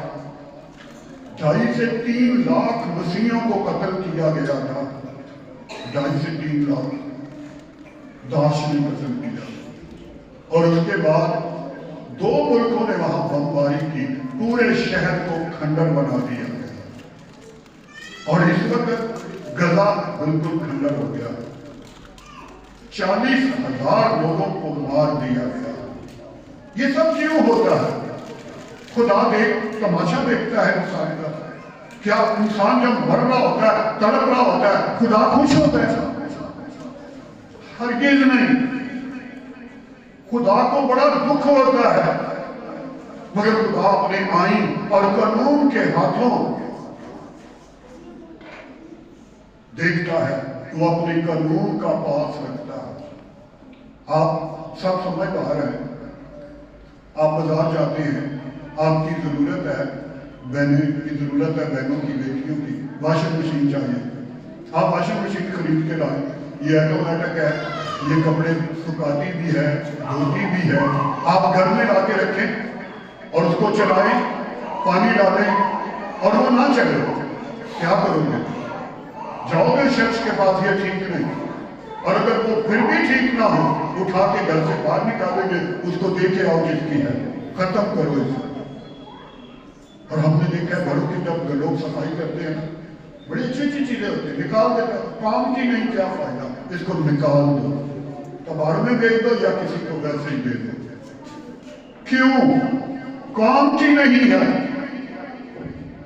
2.5 से 3 लाख मसीहियों को कत्ल किया गया था। 2.5 से 3 लाख दाश ने कत्ल किया, और उसके बाद 2 मुल्कों ने वहां बमबारी की, पूरे शहर को खंडर बना दिया गया। और इस वक्त गजा बिल्कुल खंडर हो गया, 40,000 लोगों को मार दिया गया। ये सब क्यों होता है? खुदा तमाशा देखता है इंसान का। क्या इंसान जब मर रहा होता है, तड़प रहा होता है, खुदा खुश होता है? हरगिज नहीं। खुदा को बड़ा दुख होता है, मगर खुदा अपने आईन और कानून के हाथों देखता है, वो अपने कानून का पास रखता है। आप सब समझदार हैं, आप बाजार जाते हैं, आपकी जरूरत है, बहनों की जरूरत है, बहनों की, बेटियों की वॉशिंग मशीन चाहिए। आप वॉशिंग मशीन खरीद के लाएं, ये ऑटोमेटिक है, ये कपड़े सुखाती भी है, धोती भी है। आप घर में ला के रखें और उसको चलाएं, पानी डालें और वो ना चले, क्या करोगे? जाओगे शख्स के पास, ये ठीक नहीं, और अगर वो फिर भी ठीक ना हो, उठा के घर से बाहर निकालेंगे, उसको देखे आओ जिसकी है, खत्म करो इसे। और हमने देखा घरों की जब लोग सफाई करते हैं बड़ी अच्छी अच्छी चीजें होती है, निकाल देते हो, काम की नहीं, क्या फायदा, इसको निकाल दो, कबाड़ में बेच दो या किसी को वैसे ही दे दो। क्यों? काम की नहीं है।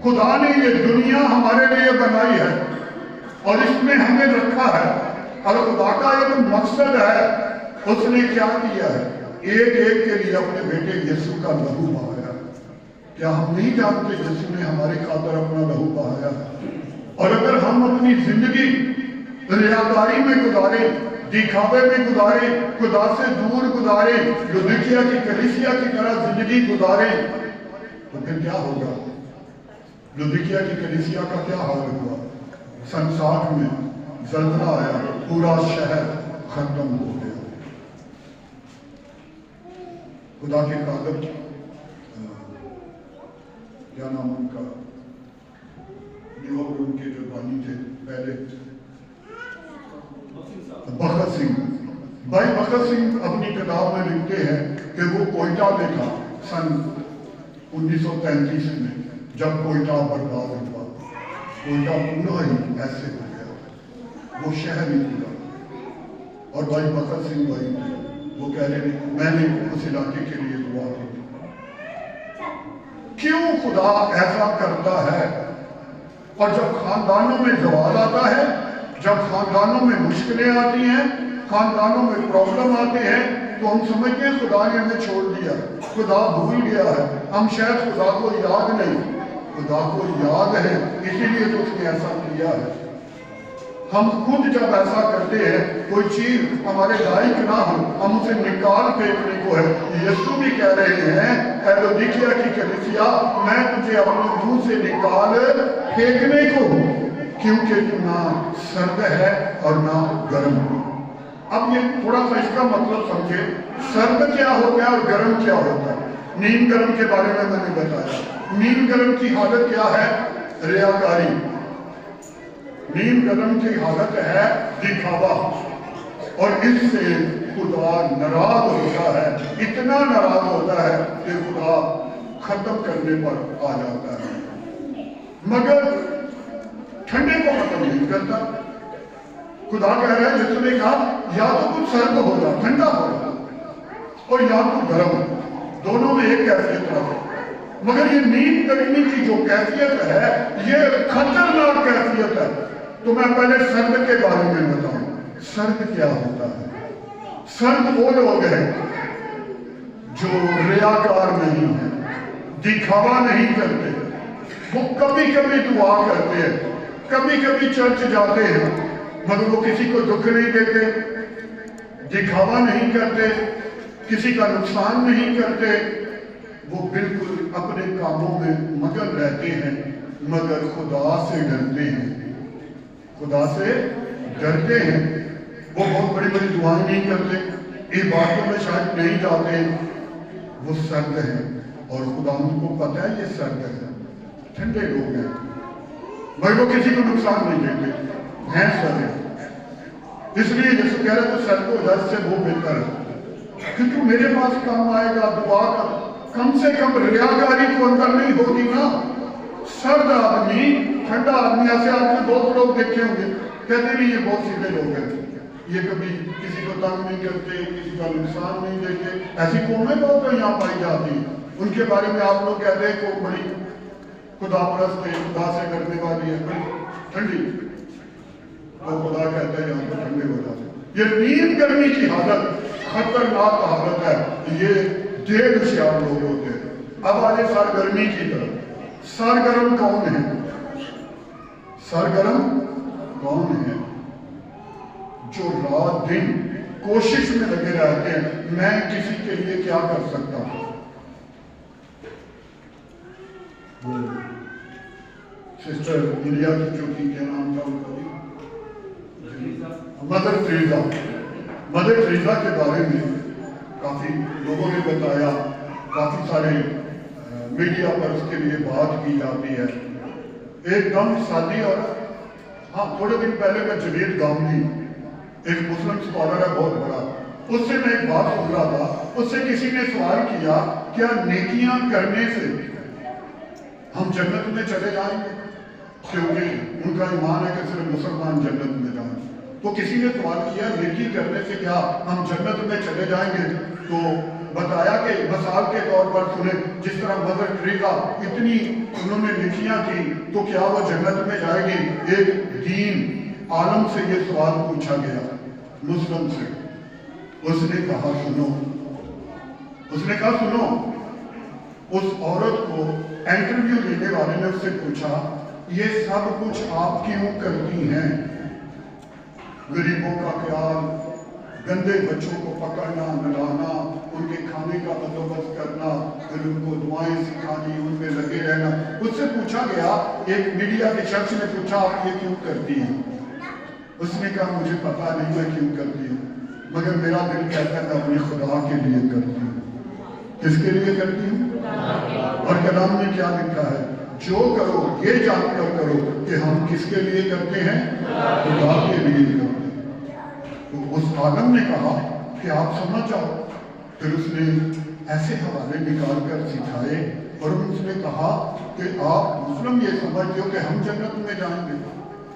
खुदा ने ये दुनिया हमारे लिए बनाई है और इसमें हमें रखा है, और खुदा का एक मकसद है। उसने क्या किया है? एक एक के लिए अपने बेटे यीशु का लहू बहाया। क्या हम नहीं जानते यीशु ने हमारे खातिर अपना लहू बहाया? और अगर हम अपनी जिंदगी रियाकारी में गुजारे, दिखावे में गुजारे, खुदा से दूर गुजारे, लुधिकिया की कलीसिया की तरह जिंदगी गुजारे, तो फिर क्या होगा? लुधिकिया की कलीसिया का क्या हाल हुआ? सन 60 में जलजला आया, पूरा शहर खत्म हो गया। खुदा के कागज, क्या नाम उनका, उनके जो बानी थे पहले, भगत सिंह, भाई भगत सिंह अपनी किताब में लिखते हैं कि वो कोयटा में था सन 1933 में, जब कोयटा बर्बाद हुआ, कोयटा पूरा ही ऐसे हो गया, वो शहर ही पूरा। और भाई भगत सिंह भाई वो कह रहे हैं मैंने उस इलाके के लिए दुआ की। क्यों खुदा ऐसा करता है? और जब खानदानों में जवाल आता है, जब खानदानों में मुश्किलें आती हैं, खानदानों में प्रॉब्लम आते हैं, तो हम समझते हैं खुदा ने हमें छोड़ दिया, खुदा भूल गया है। हम शायद खुदा को याद नहीं, खुदा को याद है, इसीलिए तो उसने ऐसा किया है। हम खुद जब ऐसा करते हैं, कोई चीज हमारे लायक ना हो, हम उसे निकाल फेंकने को है। यीशु भी कह रहे हैं लुधिकिया की कलीसिया, मैं तुझे अपने मुंह से निकाल फेंकने को हूं, क्योंकि तू ना सर्द है और ना गर्म। अब ये थोड़ा सा इसका मतलब समझे, सर्द क्या होता है और गर्म क्या होता है। नीम गर्म के बारे में मैंने बताया। नीम गर्म की हालत क्या है? रियाकारी। नीम गर्म की हालत है दिखावा, और इससे खुदा नाराज होता है, इतना नाराज होता है कि खुदा खत्म करने पर आ जाता है। मगर ठंडे को खत्म नहीं करता। खुदा कह रहा है, यीशु ने कहा या तो कुछ सर्द हो जा, ठंडा हो जा, और या तो गर्म, दोनों में एक कैफियत है। मगर ये नींद गर्मी की जो कैफियत है, ये खतरनाक कैफियत है। तो मैं पहले सर्द के बारे में बताऊं। सर्द क्या होता है? सर्द वो लोग हैं जो रियाकार नहीं है, दिखावा नहीं करते, वो कभी कभी दुआ करते हैं, कभी कभी चर्च जाते हैं, मगर वो किसी को दुख नहीं देते, दिखावा नहीं करते, किसी का नुकसान नहीं करते, वो बिल्कुल अपने कामों में मगन रहते हैं, मगर खुदा से डरते हैं, खुदा से डरते हैं। वो बहुत बड़ी बड़ी दुआएं नहीं करते, इबादतों में शायद नहीं जाते, वो सर्द है, और खुदा उनको पता है ये सर्द है, ठंडे लोग हैं, मगर वो किसी को नुकसान नहीं देते, हैं सर्द। इसलिए यीशु कह रहे तो सर्द को दर्द से वो बेहतर है, क्योंकि मेरे पास काम आएगा, दुआ का कम से कम रियाकारी को अंदर नहीं होगी ना। सर्द आदमी, ठंडा आदमी, ऐसे आपने बहुत लोग देखे होंगे, कहते नहीं ये बहुत सीधे लोग हैं, ये कभी किसी को तंग नहीं करते, किसी का नुकसान नहीं देते। ऐसी कौमें बहुत यहाँ पाई जाती हैं, उनके बारे में आप लोग कहते हैं को बड़ी खुदा परस्त है, खुदा से करने वाली है, बड़ी ठंडी, तो खुदा कहता है यहाँ पर ठंडे हो जाते। ये नींद गर्मी की हालत खतरनाक हालत है, ये देर होशियार लोग होते हैं। अब आगे सरगर्मी की तरफ। सरगर्म कौन है? सरगर्म कौन है? जो रात दिन कोशिश में लगे रहते हैं, मैं किसी के लिए क्या कर सकता हूं। सिस्टर इंडिया की जो थी, क्या नाम था उनका? Mother Teresa. मदर टेरेसा के बारे में काफी लोगों ने बताया, काफी सारे मीडिया पर उसके लिए बात की जाती है। एकदम सादी, और हाँ थोड़े दिन पहले मैं जवेद गांधी, एक मुस्लिम स्कॉलर है बहुत बड़ा, उससे मैं एक बात सुन रहा था। उससे किसी ने सवाल किया, क्या नेकियां करने से हम जन्नत में चले जाएंगे? क्योंकि उनका ईमान है कि सिर्फ मुसलमान जन्नत में जाएं। तो किसी ने सवाल किया नेकी करने से क्या हम जन्नत में चले जाएंगे? तो बताया कि मिसाल के तौर पर सुने, जिस तरह मदर टेरेसा इतनी उन्होंने नेकियां की तो क्या वो जन्नत में जाएगी? एक दीन आलम से ये सवाल पूछा गया, मुस्लिम से। उसने कहा सुनो, उसने कहा सुनो। उस औरत को इंटरव्यू लेने वाले ने उससे पूछा ये सब कुछ आप क्यों करती हैं? गरीबों का ख्याल, गंदे बच्चों को पकड़ना, नहलाना, उनके खाने का बंदोबस्त करना, फिर उनको दुआएं सिखानी, उनमें लगे रहना। उससे पूछा गया, एक मीडिया के शख्स ने पूछा आप ये क्यों करती हैं? उसने कहा मुझे पता नहीं मैं क्यों करती हूँ, मगर मेरा दिल कहता है मैं अपने खुदा के लिए करती हूँ। किसके लिए करती हूँ? और कलाम में क्या लिखा है? जो करो ये जानकर करो कि हम किसके लिए करते हैं? खुदा के लिए करते हैं। तो उस आलम ने कहा कि आप समझ जाओ। फिर उसने ऐसे हवाले निकाल कर सिखाए और उसने कहा कि आप मुस्लिम ये समझते हो कि हम जन्नत में जाएंगे,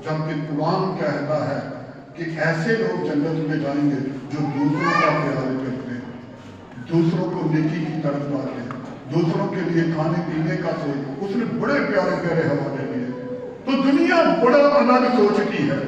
जबकि कुरान कहता है कि ऐसे लोग जन्नत में जाएंगे जो दूसरों का ख्याल करते हैं, दूसरों को नेकी की तरफ लाते हैं, दूसरों के लिए खाने पीने का सोच। उसने बड़े प्यारे प्यारे हवाले दिए। तो दुनिया बड़ा अलग सोचती है,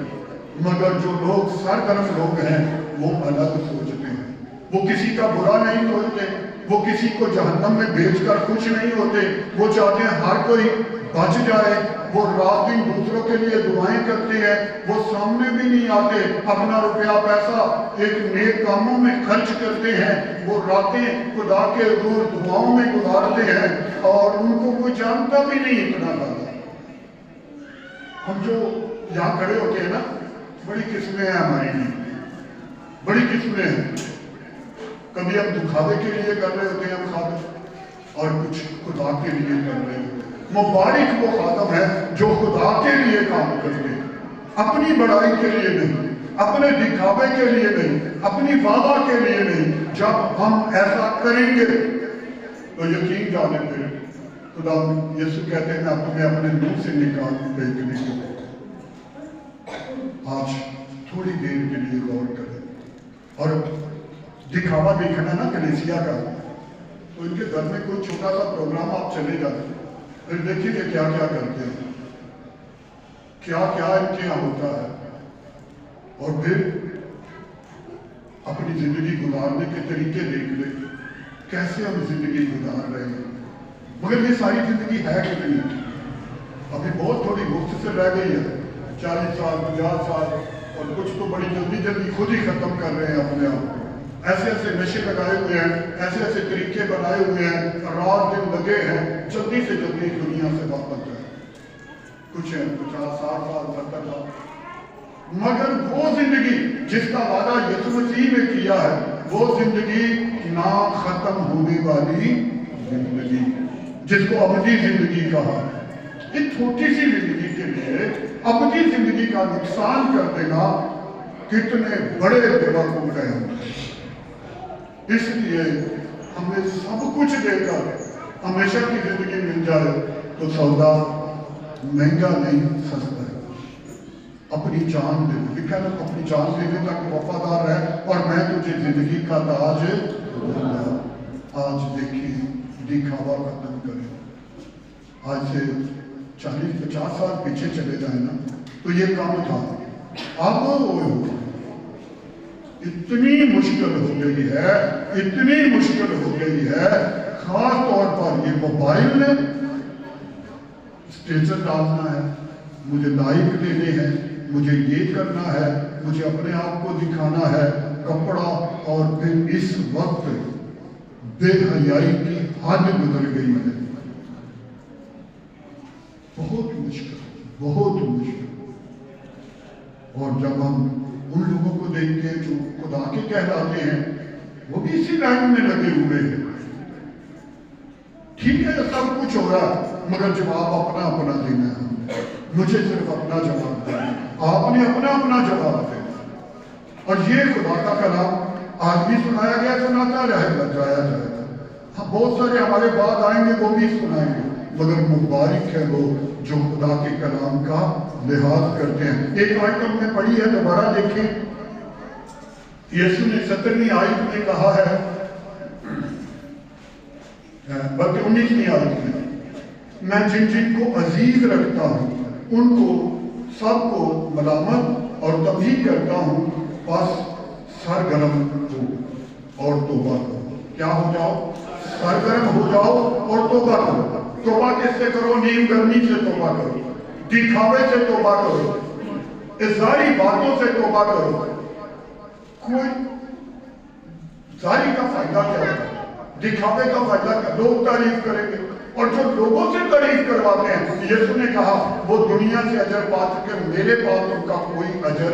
मगर जो लोग सरगर्म लोग हैं वो अलग सोचते हैं। वो किसी का बुरा नहीं सोचते, वो किसी को जहन्नम में भेजकर खुश नहीं होते। वो चाहते हैं हर कोई बच जाए। वो रात दिन दूसरों के लिए दुआएं करते हैं। वो सामने भी नहीं आते, अपना रुपया पैसा एक नेक कामों में खर्च करते हैं। वो रातें खुदा के दूर दुआओं में गुजारते हैं और उनको कोई जानता भी नहीं इतना ज्यादा। हम जो यहाँ खड़े होते हैं ना, बड़ी किस्में हैं हमारी लिए, बड़ी किस्में हैं। कभी हम दिखावे के लिए कर रहे होते हैं हम खादम, और कुछ खुदा के लिए कर रहे होते हैं। मुबारक वो खादम है जो खुदा के लिए काम करते हैं, अपनी बड़ाई के लिए नहीं, अपने दिखावे के लिए नहीं, अपनी वादा के लिए नहीं। जब हम ऐसा करेंगे तो यकीन जाने पे खुदा यीशु कहते हैं मैं अपने मुंह से निकाल फेंकने को। आज थोड़ी देर के लिए गौर करें। और दिखावा देखना ना कलीसिया का, तो इनके घर में कोई छोटा सा प्रोग्राम आप चले जाते, फिर देखिए क्या क्या करते हैं, क्या क्या इनके यहाँ होता है, और फिर अपनी जिंदगी गुजारने के तरीके देख ले, कैसे हम जिंदगी गुजार रहे हैं। मगर ये सारी जिंदगी है कितनी? अभी बहुत थोड़ी मुख्तसर रह गई है, 40 साल 50 साल, और कुछ तो बड़ी जल्दी जल्दी खुद ही खत्म कर रहे हैं अपने आप को। ऐसे ऐसे नशे लगाए हुए हैं, ऐसे ऐसे तरीके बनाए हुए हैं, रात दिन लगे हैं जल्दी से जल्दी दुनिया से वापस जाए। कुछ है 50 60 साल 70 साल, मगर वो जिंदगी जिसका वादा यीशु मसीह ने किया है, वो जिंदगी ना खत्म होने वाली जिंदगी, जिसको अबदी जिंदगी कहा। एक छोटी सी जिंदगी के लिए अपनी जिंदगी का नुकसान कर देना कितने बड़े बेवकूफ है हम। इसलिए हमें सब कुछ देकर हमेशा की जिंदगी मिल जाए तो सौदा महंगा नहीं सस्ता है। अपनी जान दे, लिखा ना अपनी जान देने तक वफादार है और मैं तुझे जिंदगी का ताज दूंगा। आज देखिए दिखावा खत्म करें। आज से 40-50 साल पीछे चले जाए ना तो ये काम था। अब इतनी मुश्किल हो गई है, इतनी मुश्किल हो गई है, खास तौर पर ये मोबाइल ने स्टेटस डालना है, मुझे लाइक देने हैं, मुझे ये करना है, मुझे अपने आप को दिखाना है, कपड़ा, और फिर इस वक्त बेहयाई की हद गुजर गई है। बहुत मुश्किल, बहुत मुश्किल। और जब हम उन लोगों को देखते हैं जो खुदा के कहलाते हैं, वो भी इसी लाइन में लगे हुए हैं। ठीक है सब कुछ हो रहा है, मगर जवाब अपना अपना देना है। मुझे सिर्फ अपना जवाब देना, आपने अपना अपना जवाब देना। और ये खुदा का कलाम आज भी सुनाया गया, सुनाता रहेगा, जाया जाएगा। हाँ, बहुत सारे हमारे बाद आएंगे वो भी सुनाएंगे, मगर मुबारक है वो जो खुदा के कलाम का लिहाज करते हैं। एक आयत हमने पढ़ी है, दोबारा देखें। यीशु ने 17वीं आयत में कहा है, बल्कि 19वीं आयत में, मैं जिन जिन को अजीज रखता हूँ उनको सबको मलामत और तंबीह करता हूँ, बस सरगर्म हो और तौबा करो। क्या हो जाओ? सरगर्म हो जाओ और तौबा करो। तौबा किससे करो? नीम गर्मी से तौबा करो, दिखावे से तौबा करो, इस सारी बातों से तौबा करो। कोई सारी का फायदा क्या है? दिखावे का फायदा क्या? लोग तारीफ करेंगे, और जो लोगों से तारीफ करवाते हैं, यीशु ने कहा वो दुनिया से अजर पा चुके, मेरे पास उनका कोई अजर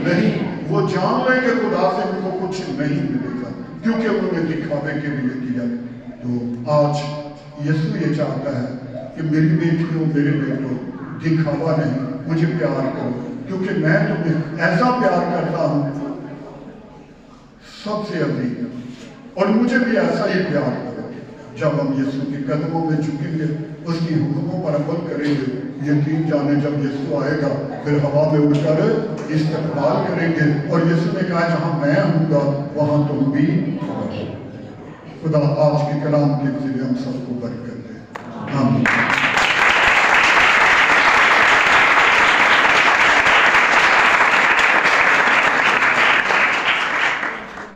नहीं। वो जान रहे कि खुदा से उनको कुछ नहीं मिलेगा, क्योंकि उन्होंने दिखावे के लिए किया। तो आज यीशु ये चाहता है कि मेरी बेटियों, मेरे बेटों, दिखावा नहीं, मुझे प्यार करो, क्योंकि मैं तुम्हें ऐसा प्यार करता हूं सबसे अधिक, और मुझे भी ऐसा ही प्यार करो। जब हम यीशु के कदमों में झुकेंगे, उसकी हुक्मों पर अमल करेंगे, यकीन जाने जब यीशु आएगा फिर हवा में उड़कर इस्तकबाल करेंगे, और यीशु ने कहा जहां मैं हूँगा वहां तुम भी होगे। खुदा आज के कलाम के जरिए हम सबको बरकत दे। आमीन।